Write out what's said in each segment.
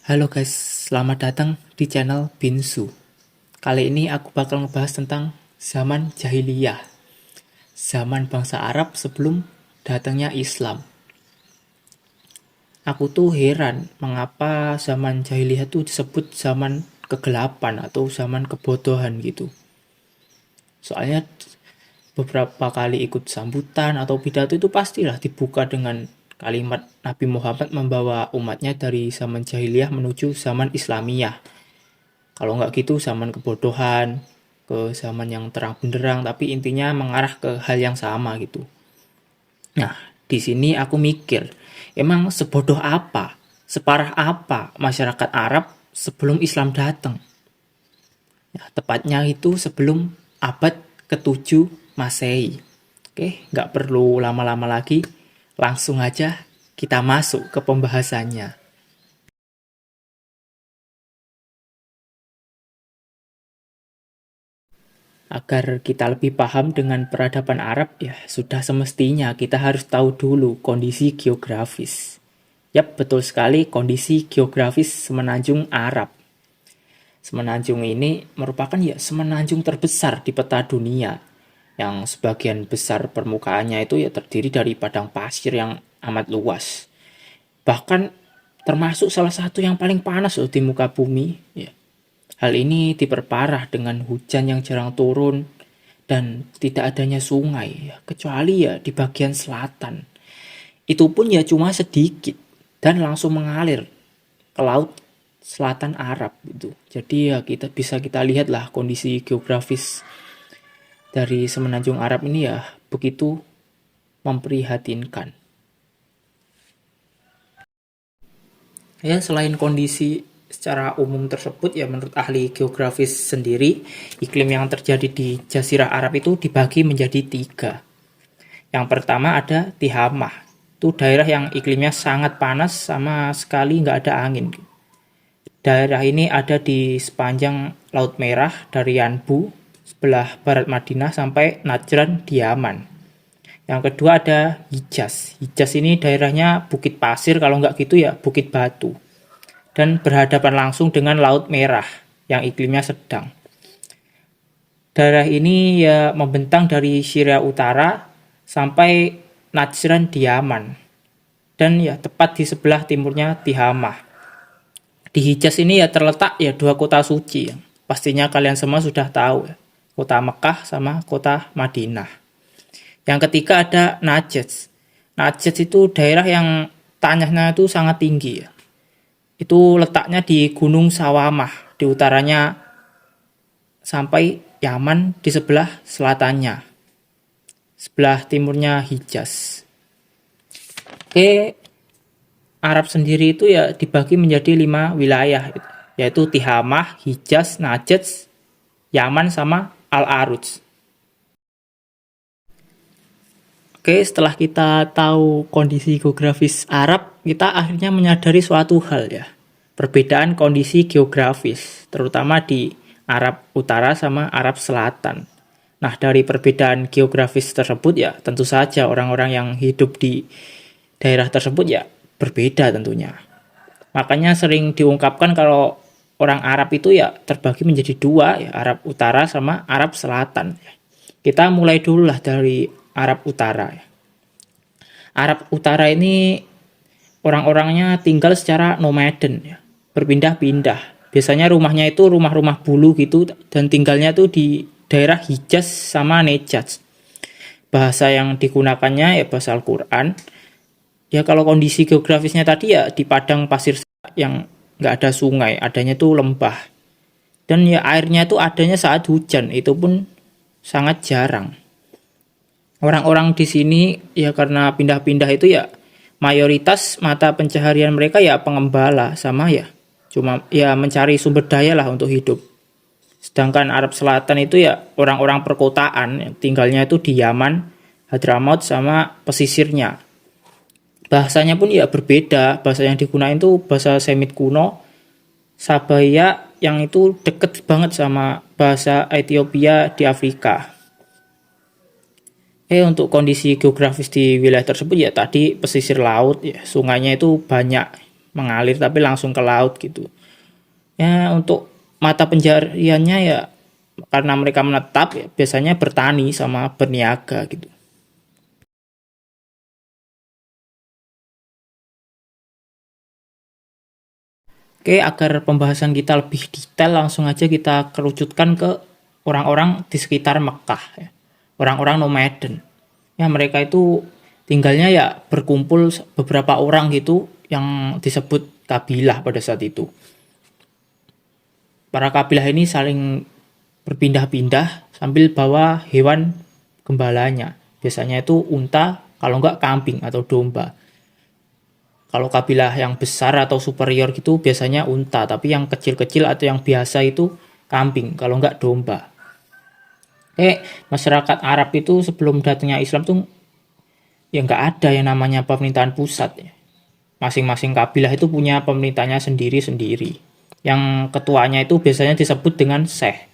Halo guys, selamat datang di channel Binsu. Kali ini aku bakal ngebahas tentang zaman jahiliyah, zaman bangsa Arab sebelum datangnya Islam. Aku tuh heran mengapa zaman jahiliyah tuh disebut zaman kegelapan atau zaman kebodohan gitu. Soalnya beberapa kali ikut sambutan atau pidato itu pastilah dibuka dengan kalimat Nabi Muhammad membawa umatnya dari zaman jahiliyah menuju zaman Islamiyah. Kalau nggak gitu zaman kebodohan, ke zaman yang terang benderang, tapi intinya mengarah ke hal yang sama gitu. Nah, di sini aku mikir, emang sebodoh apa, separah apa masyarakat Arab sebelum Islam datang? Ya, tepatnya itu sebelum abad ke-7 Masehi. Oke, nggak perlu lama-lama lagi, langsung aja kita masuk ke pembahasannya. Agar kita lebih paham dengan peradaban Arab, ya sudah semestinya kita harus tahu dulu kondisi geografis. Yap, betul sekali kondisi geografis semenanjung Arab. Semenanjung ini merupakan ya semenanjung terbesar di peta dunia, yang sebagian besar permukaannya itu ya terdiri dari padang pasir yang amat luas. Bahkan termasuk salah satu yang paling panas loh di muka bumi. Ya. Hal ini diperparah dengan hujan yang jarang turun dan tidak adanya sungai, ya, kecuali ya di bagian selatan. Itu pun ya cuma sedikit dan langsung mengalir ke laut selatan Arab gitu. Jadi ya kita lihatlah kondisi geografis dari semenanjung Arab ini ya begitu memprihatinkan. Ya, selain kondisi secara umum tersebut ya menurut ahli geografis sendiri, iklim yang terjadi di Jazirah Arab itu dibagi menjadi 3. Yang pertama ada Tihamah. Itu daerah yang iklimnya sangat panas sama sekali nggak ada angin. Daerah ini ada di sepanjang Laut Merah dari Yanbu, sebelah barat Madinah sampai Najran di Yaman. Yang kedua ada Hijaz. Hijaz ini daerahnya bukit pasir, kalau nggak gitu ya bukit batu. Dan berhadapan langsung dengan Laut Merah yang iklimnya sedang. Daerah ini ya membentang dari Syria Utara sampai Najran di Yaman. Dan ya tepat di sebelah timurnya Tihamah. Di Hijaz ini ya terletak ya 2 kota suci yang pastinya kalian semua sudah tahu ya. Kota Mekah sama kota Madinah. Yang ketiga ada Najd. Najd itu daerah yang tanahnya itu sangat tinggi ya. Itu letaknya di Gunung Sawamah, di utaranya sampai Yaman di sebelah selatannya. Sebelah timurnya Hijaz. Oke, Arab sendiri itu ya dibagi menjadi 5 wilayah, yaitu Tihamah, Hijaz, Najd, Yaman sama Al-Aruj. Oke, setelah kita tahu kondisi geografis Arab, kita akhirnya menyadari suatu hal ya. Perbedaan kondisi geografis, terutama di Arab Utara sama Arab Selatan. Nah, dari perbedaan geografis tersebut ya, tentu saja orang-orang yang hidup di daerah tersebut ya berbeda tentunya. Makanya sering diungkapkan kalau orang Arab itu ya terbagi menjadi 2, ya Arab Utara sama Arab Selatan. Kita mulai dulu lah dari Arab Utara. Arab Utara ini orang-orangnya tinggal secara nomaden ya, berpindah-pindah. Biasanya rumahnya itu rumah-rumah bulu gitu dan tinggalnya tuh di daerah Hijaz sama Nejaz. Bahasa yang digunakannya ya bahasa Al-Quran. Ya kalau kondisi geografisnya tadi ya di padang pasir yang nggak ada sungai, adanya tuh lembah. Dan ya airnya tuh adanya saat hujan, itu pun sangat jarang. Orang-orang di sini ya karena pindah-pindah itu ya mayoritas mata pencaharian mereka ya pengembala sama ya cuma ya mencari sumber daya lah untuk hidup. Sedangkan Arab Selatan itu ya orang-orang perkotaan, tinggalnya itu di Yaman, Hadramaut sama pesisirnya. Bahasanya pun ya berbeda, bahasa yang digunakan itu bahasa Semit kuno, Sabaya yang itu deket banget sama bahasa Ethiopia di Afrika. Untuk kondisi geografis di wilayah tersebut ya tadi pesisir laut ya, sungainya itu banyak. mengalir tapi langsung ke laut gitu. Ya untuk mata pencahariannya ya karena mereka menetap ya biasanya bertani sama berniaga gitu. Oke, agar pembahasan kita lebih detail, langsung aja kita kerucutkan ke orang-orang di sekitar Mekah, ya. Orang-orang nomaden. Ya, mereka itu tinggalnya ya berkumpul beberapa orang gitu yang disebut kabilah pada saat itu. Para kabilah ini saling berpindah-pindah sambil bawa hewan gembalanya. Biasanya itu unta, kalau enggak kambing atau domba. Kalau kabilah yang besar atau superior gitu biasanya unta, tapi yang kecil-kecil atau yang biasa itu kambing, kalau enggak domba. Masyarakat Arab itu sebelum datangnya Islam tuh ya enggak ada yang namanya pemerintahan pusat ya. Masing-masing kabilah itu punya pemerintahnya sendiri-sendiri. Yang ketuanya itu biasanya disebut dengan syekh.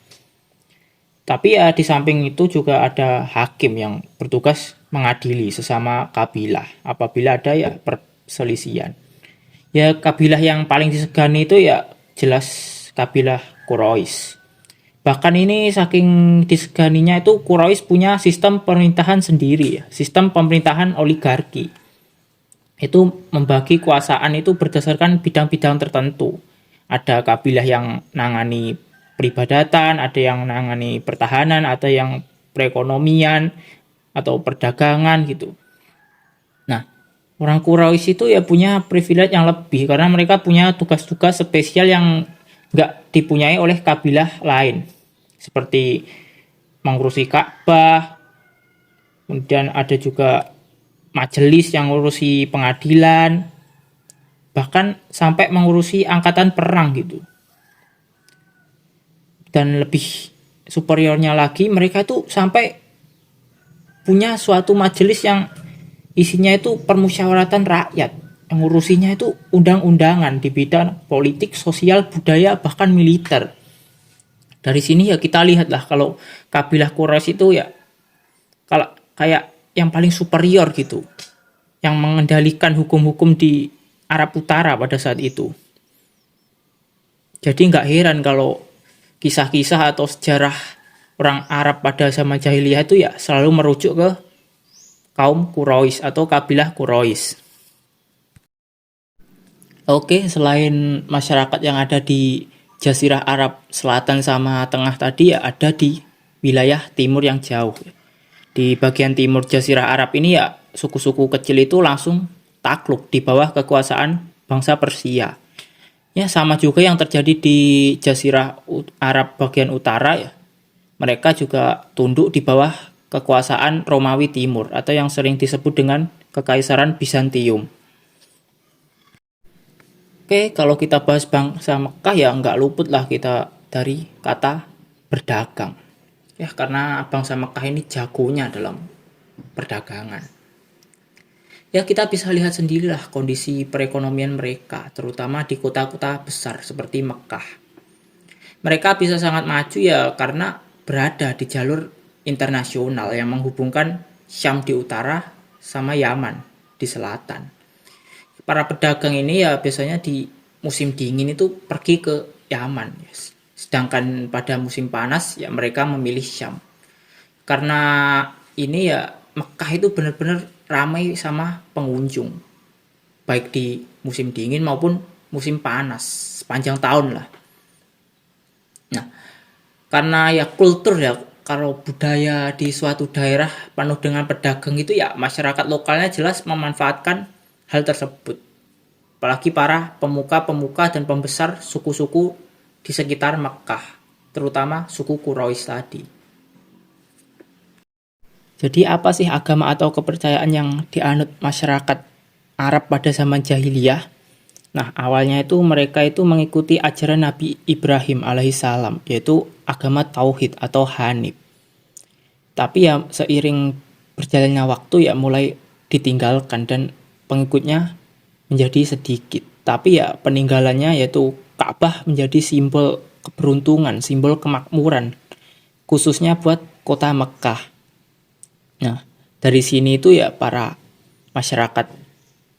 Tapi ya di samping itu juga ada hakim yang bertugas mengadili sesama kabilah apabila ada ya perselisihan. Ya kabilah yang paling disegani itu ya jelas kabilah Quraisy. Bahkan ini saking diseganinya itu Quraisy punya sistem pemerintahan sendiri ya, sistem pemerintahan oligarki. Itu membagi kekuasaan itu berdasarkan bidang-bidang tertentu. Ada kabilah yang nangani peribadatan, ada yang nangani pertahanan, ada yang perekonomian atau perdagangan gitu. Nah, orang Quraisy itu ya punya privilege yang lebih karena mereka punya tugas-tugas spesial yang nggak dipunyai oleh kabilah lain. Seperti mengurusi Ka'bah, kemudian ada juga majelis yang ngurusi pengadilan, bahkan sampai mengurusi angkatan perang gitu. Dan lebih superiornya lagi, mereka itu sampai punya suatu majelis yang isinya itu permusyawaratan rakyat. Yang ngurusinya itu undang-undangan di bidang politik, sosial, budaya, bahkan militer. Dari sini ya kita lihatlah kalau kabilah Quraisy itu ya kalau kayak yang paling superior gitu. Yang mengendalikan hukum-hukum di Arab Utara pada saat itu. Jadi nggak heran kalau kisah-kisah atau sejarah orang Arab pada zaman jahiliyah itu ya selalu merujuk ke kaum Quraisy atau kabilah Quraisy. Oke, selain masyarakat yang ada di Jazirah Arab Selatan sama Tengah tadi ya ada di wilayah timur yang jauh. Di bagian timur Jazirah Arab ini ya suku-suku kecil itu langsung takluk di bawah kekuasaan bangsa Persia. Ya sama juga yang terjadi di Jazirah Arab bagian utara ya. Mereka juga tunduk di bawah kekuasaan Romawi Timur atau yang sering disebut dengan Kekaisaran Bizantium. Oke, kalau kita bahas bangsa Mekah ya nggak luput lah kita dari kata berdagang. Ya karena bangsa Mekah ini jagonya dalam perdagangan. Ya kita bisa lihat sendirilah kondisi perekonomian mereka, terutama di kota-kota besar seperti Mekah. Mereka bisa sangat maju ya karena berada di jalur internasional yang menghubungkan Syam di utara sama Yaman di selatan. Para pedagang ini ya biasanya di musim dingin itu pergi ke Yaman. Sedangkan pada musim panas ya mereka memilih Syam. Karena ini ya Mekah itu benar-benar ramai sama pengunjung. Baik di musim dingin maupun musim panas. Sepanjang tahun lah. Nah, karena ya kultur ya, kalau budaya di suatu daerah penuh dengan pedagang itu ya masyarakat lokalnya jelas memanfaatkan hal tersebut. Apalagi para pemuka-pemuka dan pembesar suku-suku di sekitar Mekah, terutama suku Quraisy tadi. Jadi apa sih agama atau kepercayaan yang dianut masyarakat Arab pada zaman jahiliyah? Nah, awalnya itu mereka itu mengikuti ajaran Nabi Ibrahim alaihissalam, yaitu agama Tauhid atau Hanif. Tapi ya seiring berjalannya waktu ya mulai ditinggalkan dan pengikutnya menjadi sedikit. Tapi ya peninggalannya yaitu Ka'bah menjadi simbol keberuntungan, simbol kemakmuran, khususnya buat kota Mekah. Nah, dari sini itu ya para masyarakat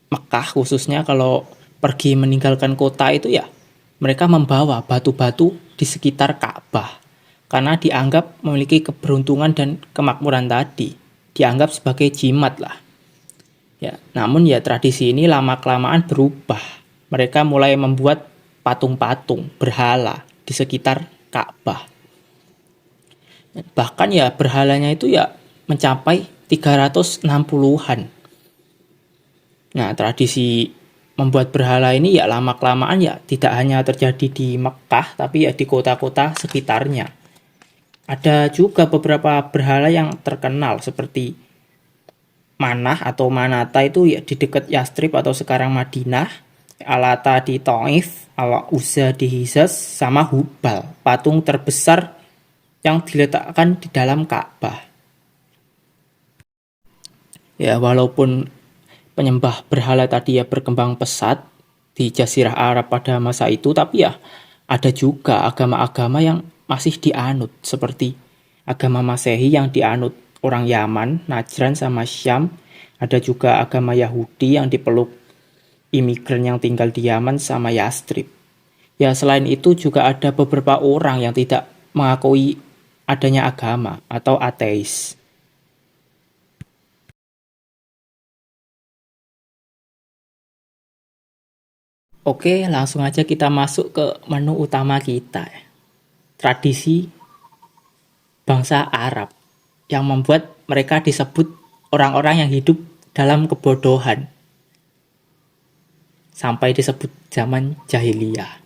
Mekah khususnya kalau pergi meninggalkan kota itu ya mereka membawa batu-batu di sekitar Ka'bah karena dianggap memiliki keberuntungan dan kemakmuran tadi, dianggap sebagai jimat lah. Ya, namun ya tradisi ini lama-kelamaan berubah. Mereka mulai membuat patung-patung berhala di sekitar Ka'bah. Bahkan ya berhalanya itu ya mencapai 360-an. Nah, tradisi membuat berhala ini ya lama-kelamaan ya tidak hanya terjadi di Mekkah, tapi ya di kota-kota sekitarnya. Ada juga beberapa berhala yang terkenal seperti Manah atau Manata itu ya di dekat Yastrib atau sekarang Madinah, Alata di Taif, Al-Uzza di Hijaz, sama Hubal, patung terbesar yang diletakkan di dalam Ka'bah. Ya, walaupun penyembah berhala tadi ya berkembang pesat di Jazirah Arab pada masa itu, tapi ya ada juga agama-agama yang masih dianut, seperti agama Masehi yang dianut orang Yaman, Najran sama Syam. Ada juga agama Yahudi yang dipeluk imigran yang tinggal di Yaman sama Yastrib. Ya, selain itu juga ada beberapa orang yang tidak mengakui adanya agama atau ateis. Oke, langsung aja kita masuk ke menu utama kita. Tradisi bangsa Arab yang membuat mereka disebut orang-orang yang hidup dalam kebodohan sampai disebut zaman jahiliyah.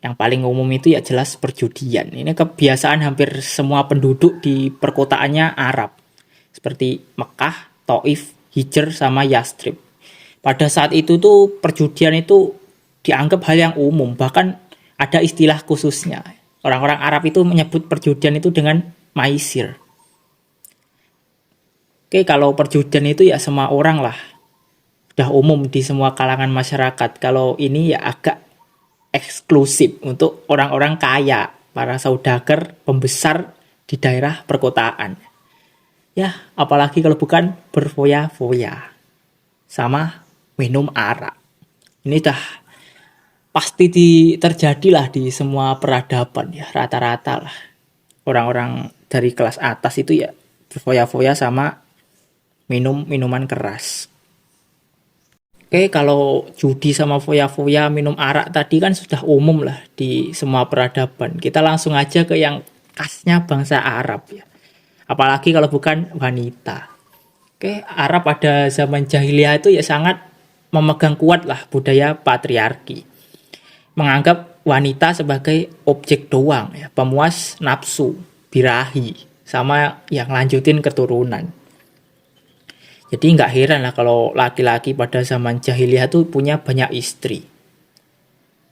Yang paling umum itu ya jelas perjudian. Ini kebiasaan hampir semua penduduk di perkotaannya Arab, seperti Mekah, Taif, Hijr, sama Yastrib. Pada saat itu tuh perjudian itu dianggap hal yang umum, bahkan ada istilah khususnya. Orang-orang Arab itu menyebut perjudian itu dengan maisir. Oke, kalau perjudian itu ya semua orang lah. Udah umum di semua kalangan masyarakat. Kalau ini ya agak eksklusif untuk orang-orang kaya, para saudagar pembesar di daerah perkotaan. Ya, apalagi kalau bukan berfoya-foya sama minum arak. Ini dah pasti terjadilah di semua peradaban ya, rata-rata lah. Orang-orang dari kelas atas itu ya berfoya-foya sama minum minuman keras. Oke, kalau judi sama foya-foya minum arak tadi kan sudah umum lah di semua peradaban. Kita langsung aja ke yang khasnya bangsa Arab ya. Apalagi kalau bukan wanita. Oke, Arab pada zaman jahiliyah itu ya sangat memegang kuat lah budaya patriarki. Menganggap wanita sebagai objek doang ya, pemuas nafsu, birahi, sama yang lanjutin keturunan. Jadi nggak heran lah kalau laki-laki pada zaman jahiliyah tuh punya banyak istri.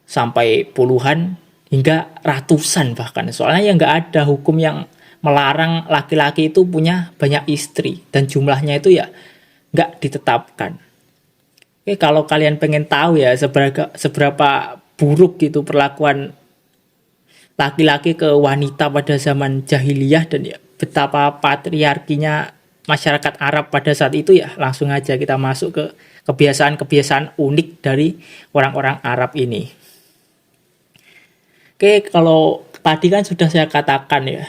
Sampai puluhan hingga ratusan bahkan. Soalnya ya nggak ada hukum yang melarang laki-laki itu punya banyak istri. Dan jumlahnya itu ya nggak ditetapkan. Oke, kalau kalian pengen tahu ya seberapa buruk gitu perlakuan laki-laki ke wanita pada zaman jahiliyah dan ya betapa patriarkinya masyarakat Arab pada saat itu ya, langsung aja kita masuk ke kebiasaan-kebiasaan unik dari orang-orang Arab ini. Oke, kalau tadi kan sudah saya katakan ya,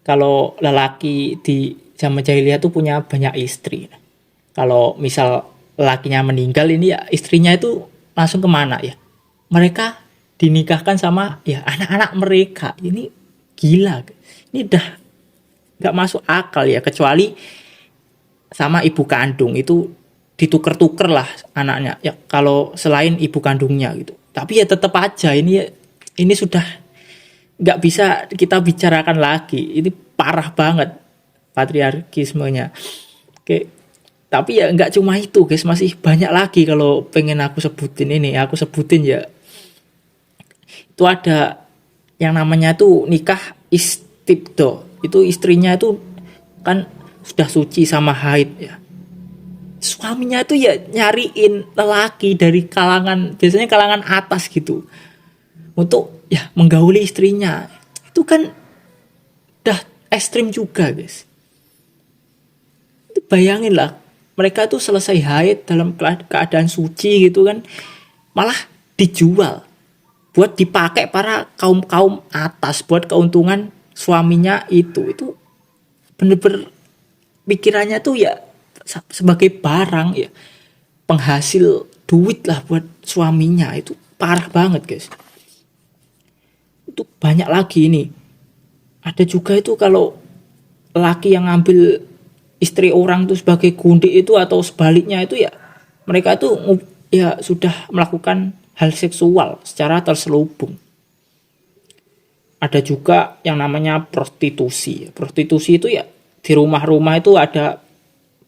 kalau lelaki di zaman jahiliyah itu punya banyak istri. Kalau misal lelakinya meninggal ini ya istrinya itu langsung kemana ya? Mereka dinikahkan sama ya anak-anak mereka. Ini gila. Ini udah nggak masuk akal ya, kecuali sama ibu kandung itu dituker-tuker lah anaknya ya kalau selain ibu kandungnya gitu. Tapi ya tetap aja ini sudah nggak bisa kita bicarakan lagi. Ini parah banget patriarkismenya. Oke, tapi ya nggak cuma itu guys, masih banyak lagi kalau pengen aku sebutin ya. Itu ada yang namanya tuh nikah istibdo. Itu istrinya itu kan sudah suci sama haid ya. Suaminya itu ya nyariin lelaki dari biasanya kalangan atas gitu. Untuk ya menggauli istrinya. Itu kan udah ekstrim juga guys. Itu bayangin lah. mereka tuh selesai haid dalam keadaan suci gitu kan, malah dijual buat dipakai para kaum atas buat keuntungan suaminya. Itu bener-bener pikirannya tuh ya sebagai barang ya, penghasil duit lah buat suaminya. Itu parah banget guys. Itu banyak lagi ini. Ada juga itu kalau laki yang ngambil istri orang tuh sebagai gundik itu, atau sebaliknya itu ya, mereka tuh ya sudah melakukan hal seksual secara terselubung. Ada juga yang namanya prostitusi. Prostitusi itu ya di rumah-rumah itu ada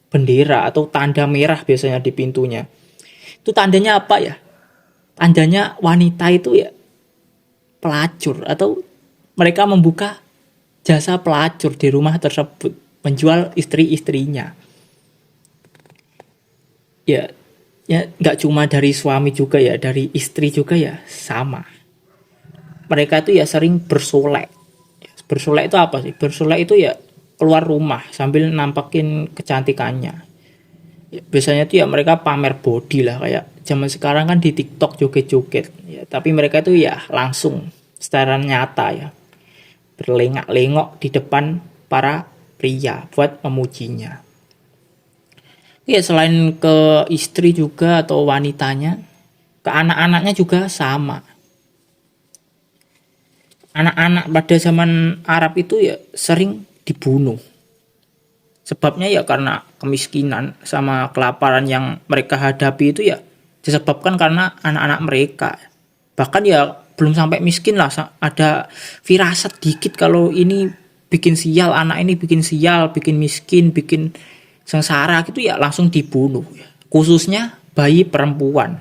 bendera atau tanda merah biasanya di pintunya. Itu tandanya apa ya? Tandanya wanita itu ya pelacur, atau mereka membuka jasa pelacur di rumah tersebut, menjual istri-istrinya. Ya nggak cuma dari suami juga ya, dari istri juga ya sama. Mereka itu ya sering bersolek. Bersolek itu apa sih? Bersolek itu ya keluar rumah sambil nampakin kecantikannya. Ya, biasanya itu ya mereka pamer body lah, kayak zaman sekarang kan di TikTok joget-joget. Ya, tapi mereka itu ya langsung secara nyata ya berlengak-lengok di depan para pria buat memujinya. Ya selain ke istri juga atau wanitanya, ke anak-anaknya juga sama. Anak-anak pada zaman Arab itu ya sering dibunuh. Sebabnya ya karena kemiskinan sama kelaparan yang mereka hadapi itu ya disebabkan karena anak-anak mereka. Bahkan ya belum sampai miskin lah, ada firasat dikit kalau ini bikin sial, anak ini bikin sial, bikin miskin, bikin sengsara gitu ya langsung dibunuh. Khususnya bayi perempuan.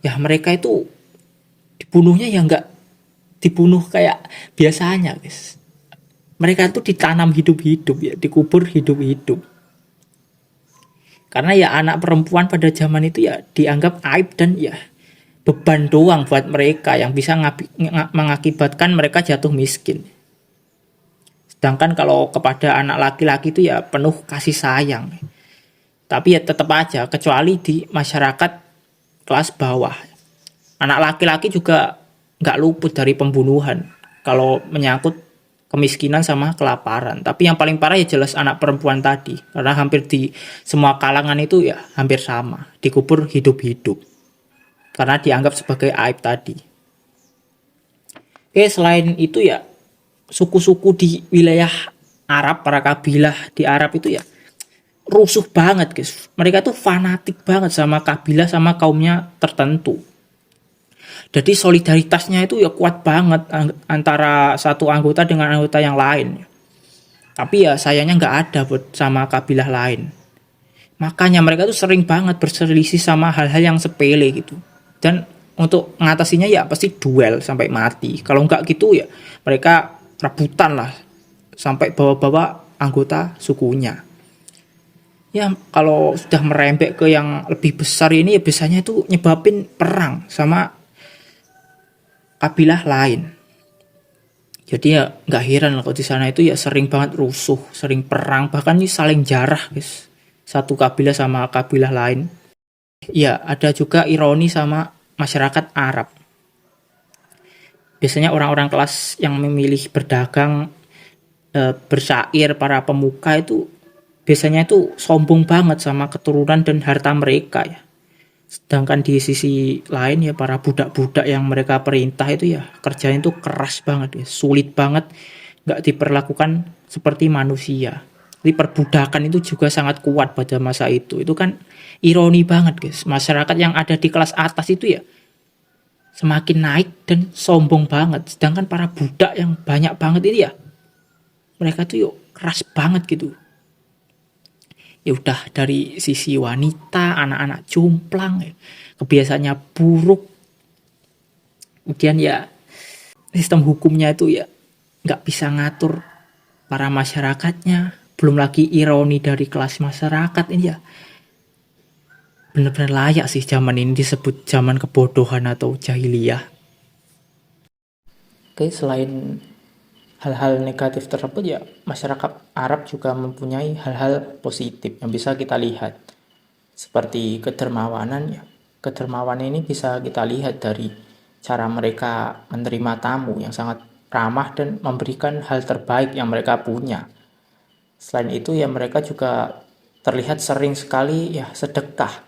Ya mereka itu dibunuhnya ya nggak dibunuh kayak biasanya guys. Mereka itu ditanam hidup-hidup ya, dikubur hidup-hidup. Karena ya anak perempuan pada zaman itu ya dianggap aib dan ya beban doang buat mereka yang bisa mengakibatkan mereka jatuh miskin. Sedangkan kalau kepada anak laki-laki itu ya penuh kasih sayang. Tapi ya tetap aja, kecuali di masyarakat kelas bawah, anak laki-laki juga nggak luput dari pembunuhan kalau menyangkut kemiskinan sama kelaparan. Tapi yang paling parah ya jelas anak perempuan tadi, karena hampir di semua kalangan itu ya hampir sama, dikubur hidup-hidup karena dianggap sebagai aib tadi. Oke, selain itu ya suku-suku di wilayah Arab, para kabilah di Arab itu ya rusuh banget guys. Mereka tuh fanatik banget sama kabilah sama kaumnya tertentu. Jadi solidaritasnya itu ya kuat banget antara satu anggota dengan anggota yang lain. Tapi ya sayangnya nggak ada buat sama kabilah lain. Makanya mereka tuh sering banget berselisih sama hal-hal yang sepele gitu. Dan untuk mengatasinya ya pasti duel sampai mati. Kalau nggak gitu ya mereka rebutan lah sampai bawa-bawa anggota sukunya. Ya kalau sudah merembet ke yang lebih besar ini ya biasanya itu nyebabin perang sama kabilah lain. Jadi ya nggak heran kalau di sana itu ya sering banget rusuh, sering perang, bahkan ini saling jarah guys, satu kabilah sama kabilah lain. Ya ada juga ironi sama masyarakat Arab. Biasanya orang-orang kelas yang memilih berdagang, bersyair, para pemuka itu biasanya itu sombong banget sama keturunan dan harta mereka ya. Sedangkan di sisi lain ya para budak-budak yang mereka perintah itu ya kerjanya itu keras banget ya, sulit banget, nggak diperlakukan seperti manusia. Jadi perbudakan itu juga sangat kuat pada masa itu. Itu kan ironi banget guys. Masyarakat yang ada di kelas atas itu ya semakin naik dan sombong banget. Sedangkan para budak yang banyak banget ini ya mereka tuh yuk keras banget gitu. Ya udah dari sisi wanita, anak-anak jomplang, ya, kebiasaannya buruk. Kemudian ya sistem hukumnya itu ya nggak bisa ngatur para masyarakatnya. Belum lagi ironi dari kelas masyarakat ini ya benar-benar layak sih zaman ini disebut zaman kebodohan atau jahiliyah. Oke, selain hal-hal negatif tersebut ya masyarakat Arab juga mempunyai hal-hal positif yang bisa kita lihat. Seperti kedermawanan ya. Kedermawanan ini bisa kita lihat dari cara mereka menerima tamu yang sangat ramah dan memberikan hal terbaik yang mereka punya. Selain itu ya mereka juga terlihat sering sekali ya sedekah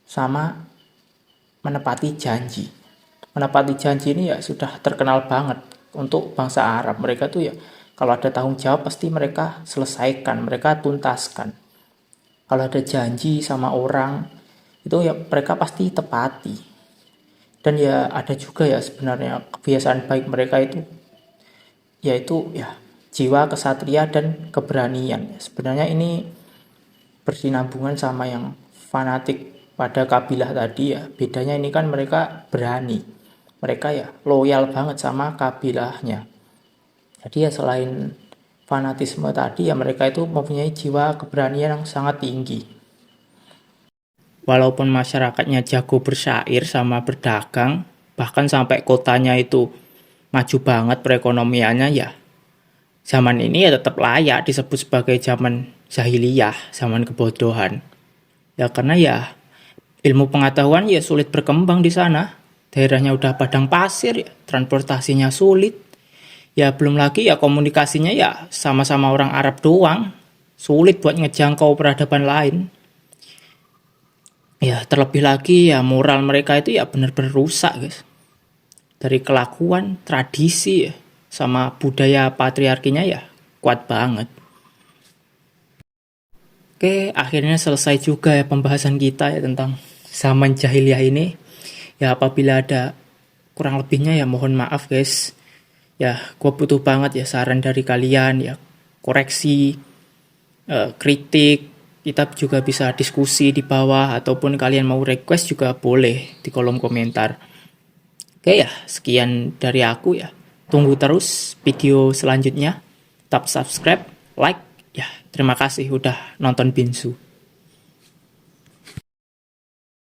sama menepati janji. Menepati janji ini ya sudah terkenal banget untuk bangsa Arab. Mereka tuh ya kalau ada tanggung jawab pasti mereka selesaikan, mereka tuntaskan. Kalau ada janji sama orang itu ya mereka pasti tepati. Dan ya ada juga ya sebenarnya kebiasaan baik mereka itu yaitu ya jiwa kesatria dan keberanian. Sebenarnya ini bersinambungan sama yang fanatik pada kabilah tadi ya. Bedanya ini kan mereka berani. Mereka ya loyal banget sama kabilahnya. Jadi ya selain fanatisme tadi ya mereka itu mempunyai jiwa keberanian yang sangat tinggi. Walaupun masyarakatnya jago bersyair sama berdagang, bahkan sampai kotanya itu maju banget perekonomiannya ya. Zaman ini ya tetap layak disebut sebagai zaman jahiliyah, zaman kebodohan. Ya karena ya ilmu pengetahuan ya sulit berkembang di sana. Daerahnya udah padang pasir ya, transportasinya sulit. Ya belum lagi ya komunikasinya ya sama-sama orang Arab doang. Sulit buat ngejangkau peradaban lain. Ya terlebih lagi ya moral mereka itu ya benar-benar rusak guys. Dari kelakuan, tradisi ya, sama budaya patriarkinya ya kuat banget. Oke, akhirnya selesai juga ya pembahasan kita ya tentang zaman jahiliyah ini. Ya apabila ada kurang lebihnya ya mohon maaf guys. Ya gue butuh banget ya saran dari kalian ya, koreksi, kritik. Kita juga bisa diskusi di bawah ataupun kalian mau request juga boleh di kolom komentar. Oke ya, sekian dari aku ya. Tunggu terus video selanjutnya. Tetap subscribe, like. Ya, terima kasih udah nonton Binsu.